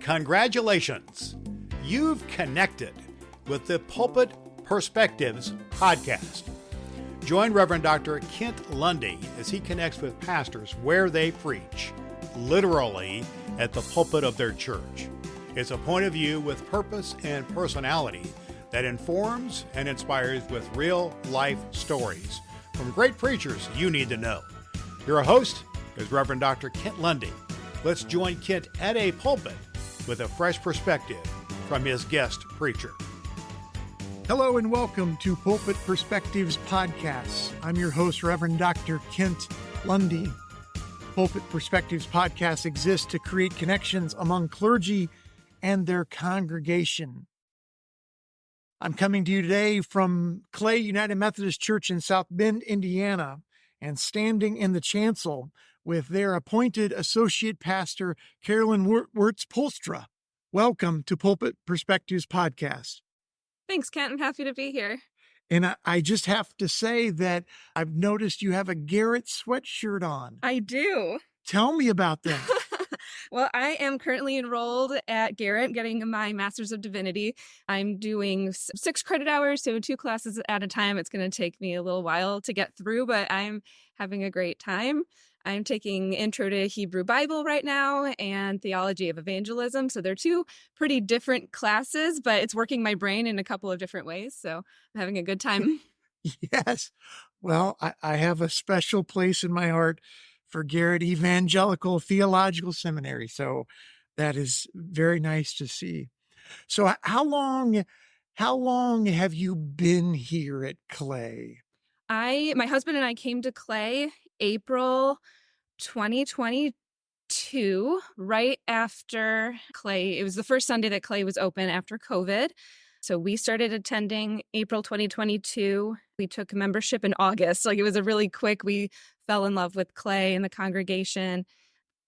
Congratulations! You've connected with the Pulpit Perspectives Podcast. Join Reverend Dr. Kent Lundy as he connects with pastors where they preach, literally at the pulpit of their church. It's a point of view with purpose and personality that informs and inspires with real-life stories from great preachers you need to know. Your host is Reverend Dr. Kent Lundy. Let's join Kent at a pulpit with a fresh perspective from his guest preacher. Hello and welcome to Pulpit Perspectives Podcast. I'm your host, Reverend Dr. Kent Lundy. Pulpit Perspectives Podcast exists to create connections among clergy and their congregation. I'm coming to you today from Clay United Methodist Church in South Bend, Indiana, and standing in the chancel with their appointed associate pastor, Carolyn Wirtz Poelstra. Welcome to Pulpit Perspectives Podcast. Thanks, Kent. I'm happy to be here. And I just have to say that I've noticed you have a Garrett sweatshirt on. I do. Tell me about that. Well, I am currently enrolled at Garrett, getting my Master's of Divinity. I'm doing 6 credit hours, so 2 classes at a time. It's going to take me a little while to get through, but I'm having a great time. I'm taking Intro to Hebrew Bible right now and Theology of Evangelism. So they're 2 pretty different classes, but it's working my brain in a couple of different ways. So I'm having a good time. Yes. Well, I have a special place in my heart for Garrett Evangelical Theological Seminary. So that is very nice to see. So how long have you been here at Clay? My husband and I came to Clay April 2022, right after Clay. It was the first Sunday that Clay was open after COVID. So we started attending April 2022. We took membership in August. It was a really quick, we fell in love with Clay and the congregation,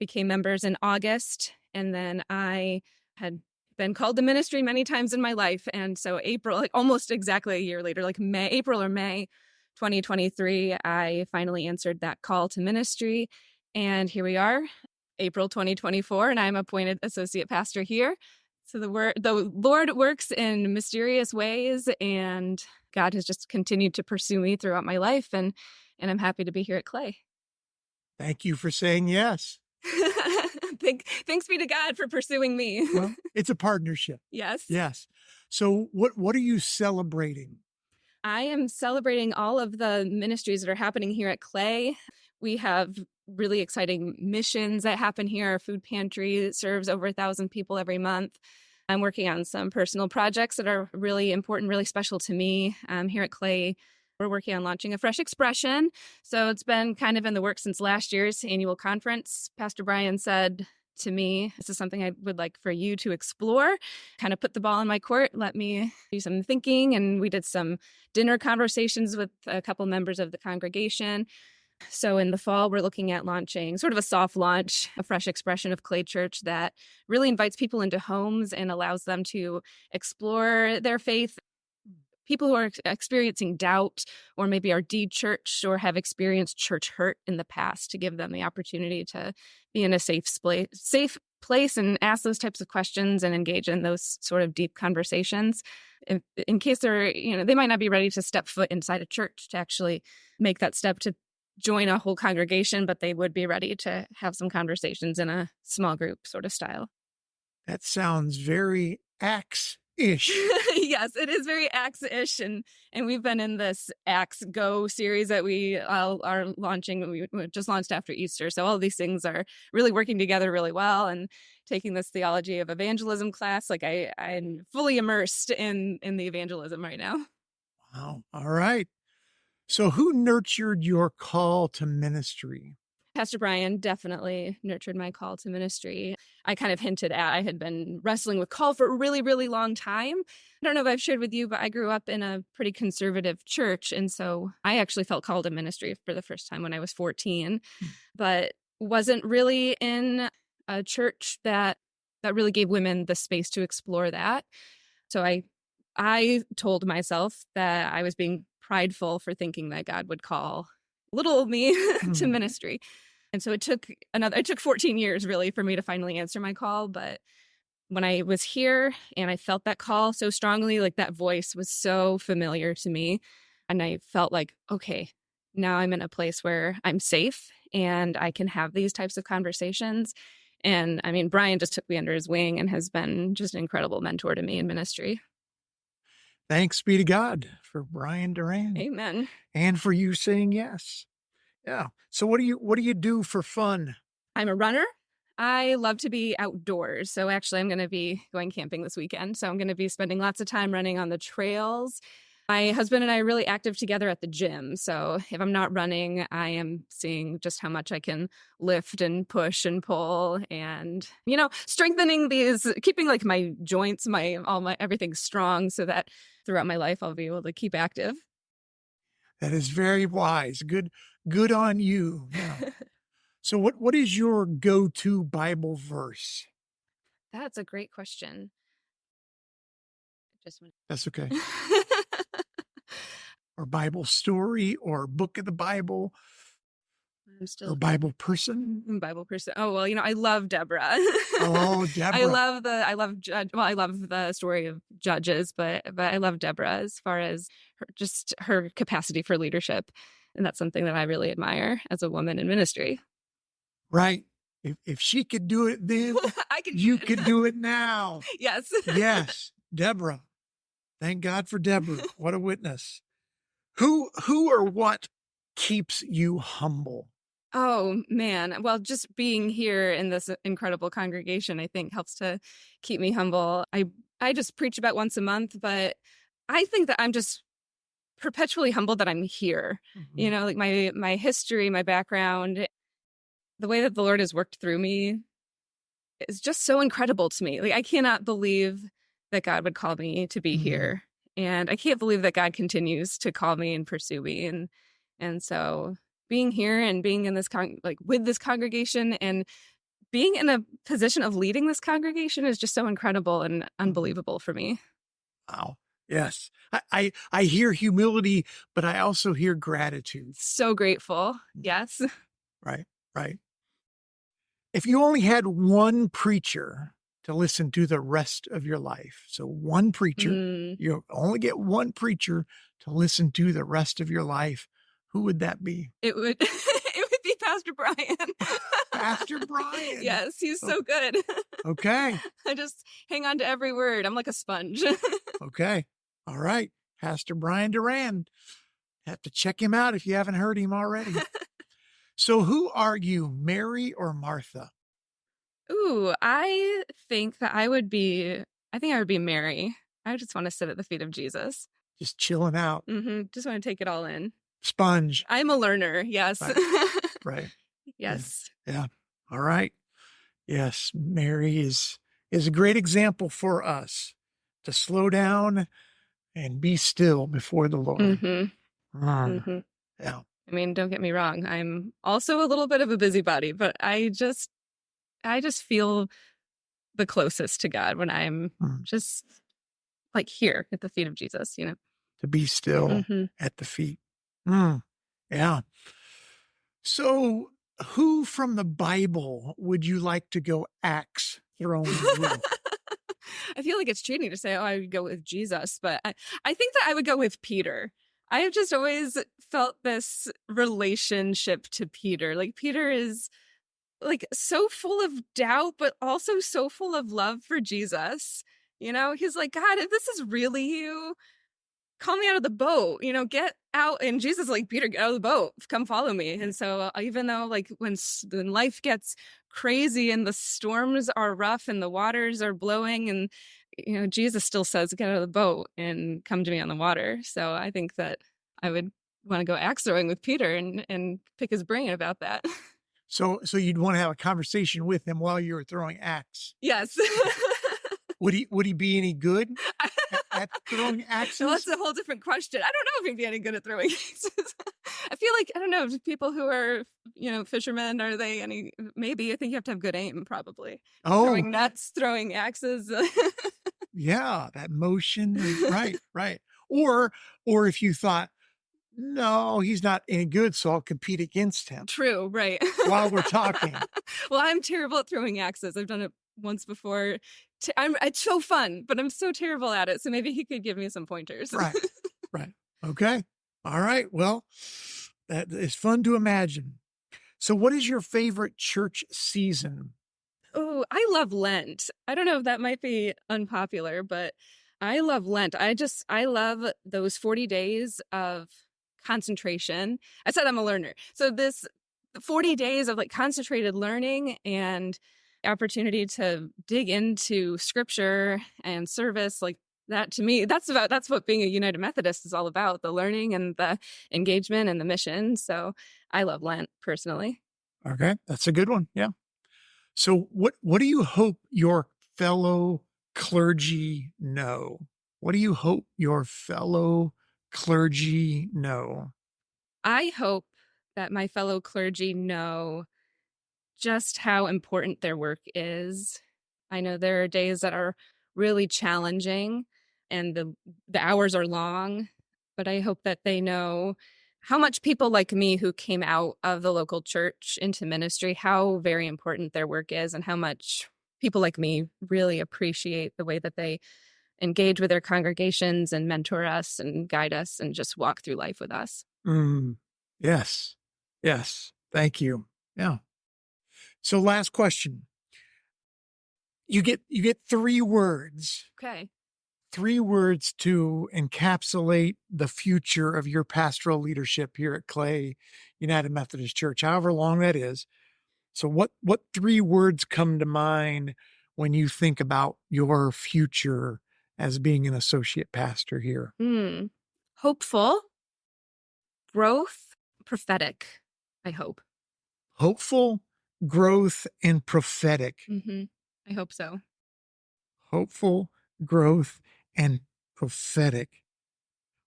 became members in August. And then I had been called to ministry many times in my life. And so April, almost exactly a year later, April or May 2023, I finally answered that call to ministry. And here we are, April 2024, and I'm appointed associate pastor here. So the Lord works in mysterious ways, and God has just continued to pursue me throughout my life, and I'm happy to be here at Clay. Thank you for saying yes. Thanks be to God for pursuing me. Well, it's a partnership. Yes. Yes. So what are you celebrating? I am celebrating all of the ministries that are happening here at Clay. We have really exciting missions that happen here. Our food pantry serves over 1,000 people every month. I'm working on some personal projects that are really important, really special to me. Here at Clay, we're working on launching a fresh expression. So it's been kind of in the works since last year's annual conference. Pastor Brian said to me, this is something I would like for you to explore, kind of put the ball in my court, let me do some thinking. And we did some dinner conversations with a couple members of the congregation. So in the fall, we're looking at launching sort of a soft launch, a fresh expression of Clay Church that really invites people into homes and allows them to explore their faith. People who are experiencing doubt or maybe are de-churched or have experienced church hurt in the past, to give them the opportunity to be in a safe place and ask those types of questions and engage in those sort of deep conversations. In case they might not be ready to step foot inside a church to actually make that step to join a whole congregation, but they would be ready to have some conversations in a small group sort of style. That sounds very Acts-ish. Yes, it is very Acts-ish. And we've been in this Acts Go series that we are launching. We just launched after Easter. So all of these things are really working together really well. And taking this Theology of Evangelism class, I'm fully immersed in the evangelism right now. Wow. All right. So who nurtured your call to ministry? Pastor Brian definitely nurtured my call to ministry. I kind of hinted at I had been wrestling with call for a really, really long time. I don't know if I've shared with you, but I grew up in a pretty conservative church. And so I actually felt called to ministry for the first time when I was 14, but wasn't really in a church that really gave women the space to explore that. So I told myself that I was being prideful for thinking that God would call little old me to ministry. And so it took 14 years really for me to finally answer my call. But when I was here and I felt that call so strongly, like that voice was so familiar to me. And I felt like, okay, now I'm in a place where I'm safe and I can have these types of conversations. And I mean, Brian just took me under his wing and has been just an incredible mentor to me in ministry. Thanks be to God for Brian Duran. Amen. And for you saying yes. Yeah. So what do you do for fun? I'm a runner. I love to be outdoors. So actually, I'm going to be going camping this weekend. So I'm going to be spending lots of time running on the trails. My husband and I are really active together at the gym. So if I'm not running, I am seeing just how much I can lift and push and pull and, strengthening keeping like my joints, my everything strong so that throughout my life, I'll be able to keep active. That is very wise. Good on you. Yeah. So what is your go-to Bible verse? That's a great question. That's okay. Or Bible story or book of the Bible. Or Bible person. Bible person. Oh, well, I love Deborah. Oh, Deborah. I love the story of Judges, but I love Deborah as far as her capacity for leadership. And that's something that I really admire as a woman in ministry. Right. If she could do it then, you could do it now. Yes. Yes. Deborah. Thank God for Deborah. What a witness. Who or what keeps you humble? Oh, man. Well, just being here in this incredible congregation, I think helps to keep me humble. I just preach about once a month, but I think that I'm just perpetually humbled that I'm here. Mm-hmm. Like my history, my background, the way that the Lord has worked through me is just so incredible to me. Like, I cannot believe that God would call me to be here. And I can't believe that God continues to call me and pursue me. And so being here and being in this with this congregation and being in a position of leading this congregation is just so incredible and unbelievable for me. Wow. Yes. I hear humility, but I also hear gratitude. So grateful. Yes. Right. If you only had one preacher to listen to the rest of your life, so one preacher, you only get one preacher to listen to the rest of your life, who would that be? It would be Pastor Brian. Pastor Brian. Yes, he's so good. Okay. I just hang on to every word. I'm like a sponge. Okay. All right. Pastor Brian Duran. Have to check him out if you haven't heard him already. So who are you, Mary or Martha? Ooh, I think I would be Mary. I just want to sit at the feet of Jesus. Just chilling out. Just want to take it all in. Sponge. I'm a learner. Yes. Right. Yes. Yeah. All right. Yes. Mary is a great example for us to slow down and be still before the Lord. Yeah. I mean, don't get me wrong. I'm also a little bit of a busybody, but I just feel the closest to God when I'm just like here at the feet of Jesus, To be still at the feet. Yeah. So who from the Bible would you like to go axe throwing with? I feel like it's cheating to say, I would go with Jesus, but I think that I would go with Peter. I have just always felt this relationship to Peter. Like, Peter is like so full of doubt, but also so full of love for Jesus. He's like, God, if this is really you, call me out of the boat, get out. And Jesus is like, Peter, get out of the boat, come follow me. And so even though like when life gets crazy and the storms are rough and the waters are blowing and, Jesus still says, get out of the boat and come to me on the water. So I think that I would want to go axe throwing with Peter and pick his brain about that. So you'd want to have a conversation with him while you were throwing axe? Yes. Would he be any good at throwing axes? Well, that's a whole different question. I don't know if he'd be any good at throwing axes. I feel like, I don't know, people who are, fishermen, are they any, maybe. I think you have to have good aim, probably. Oh. Throwing nets, throwing axes. Yeah, that motion. Right. Or if you thought, no, he's not any good, so I'll compete against him True, right. while we're talking. Well, I'm terrible at throwing axes. I've done it once before. It's so fun, but I'm so terrible at it. So maybe he could give me some pointers. Right. Okay. All right. Well, that is fun to imagine. So what is your favorite church season? Oh, I love Lent. I don't know if that might be unpopular, but I love Lent. I love those 40 days of concentration. I said I'm a learner. So this 40 days of like concentrated learning and opportunity to dig into scripture and service, like that to me, that's what being a United Methodist is all about, the learning and the engagement and the mission. So I love Lent personally. Okay. That's a good one. Yeah. So what do you hope your fellow clergy know? What do you hope your fellow clergy know? I hope that my fellow clergy know just how important their work is. I know there are days that are really challenging and the hours are long, but I hope that they know how much people like me who came out of the local church into ministry, how very important their work is and how much people like me really appreciate the way that they engage with their congregations and mentor us and guide us and just walk through life with us. Yes. Thank you. Yeah. So last question. You get 3 words. Okay. 3 words to encapsulate the future of your pastoral leadership here at Clay United Methodist Church, however long that is. So what 3 words come to mind when you think about your future as being an associate pastor here? Hopeful, growth, prophetic, I hope. Hopeful, growth, and prophetic. I hope so. Hopeful, growth, and prophetic.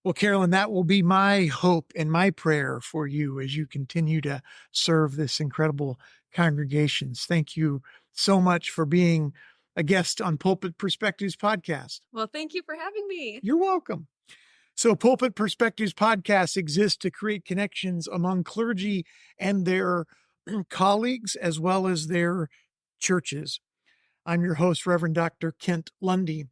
Well, Carolyn, that will be my hope and my prayer for you as you continue to serve this incredible congregations. Thank you so much for being a guest on Pulpit Perspectives Podcast. Well, thank you for having me. You're welcome. So Pulpit Perspectives Podcast exists to create connections among clergy and their colleagues, as well as their churches. I'm your host, Reverend Dr. Kent Lundy.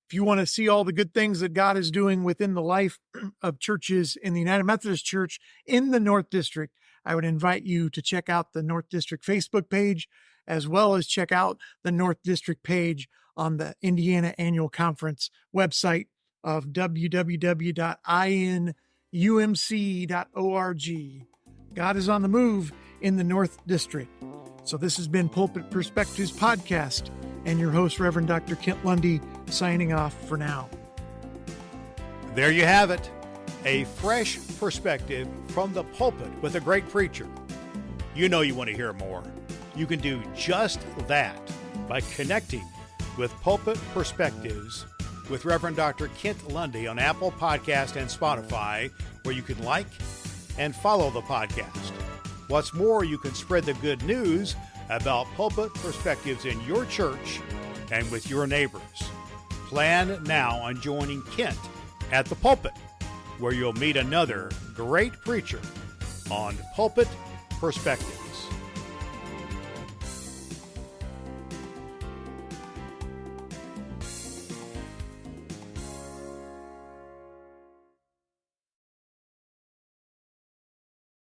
If you want to see all the good things that God is doing within the life of churches in the United Methodist Church in the North District, I would invite you to check out the North District Facebook page, as well as check out the North District page on the Indiana Annual Conference website of www.inumc.org. God is on the move in the North District. So this has been Pulpit Perspectives Podcast, and your host, Reverend Dr. Kent Lundy, signing off for now. There you have it, a fresh perspective from the pulpit with a great preacher. You know you want to hear more. You can do just that by connecting with Pulpit Perspectives with Reverend Dr. Kent Lundy on Apple Podcast and Spotify, where you can like and follow the podcast. What's more, you can spread the good news about Pulpit Perspectives in your church and with your neighbors. Plan now on joining Kent at the pulpit, where you'll meet another great preacher on Pulpit Perspectives.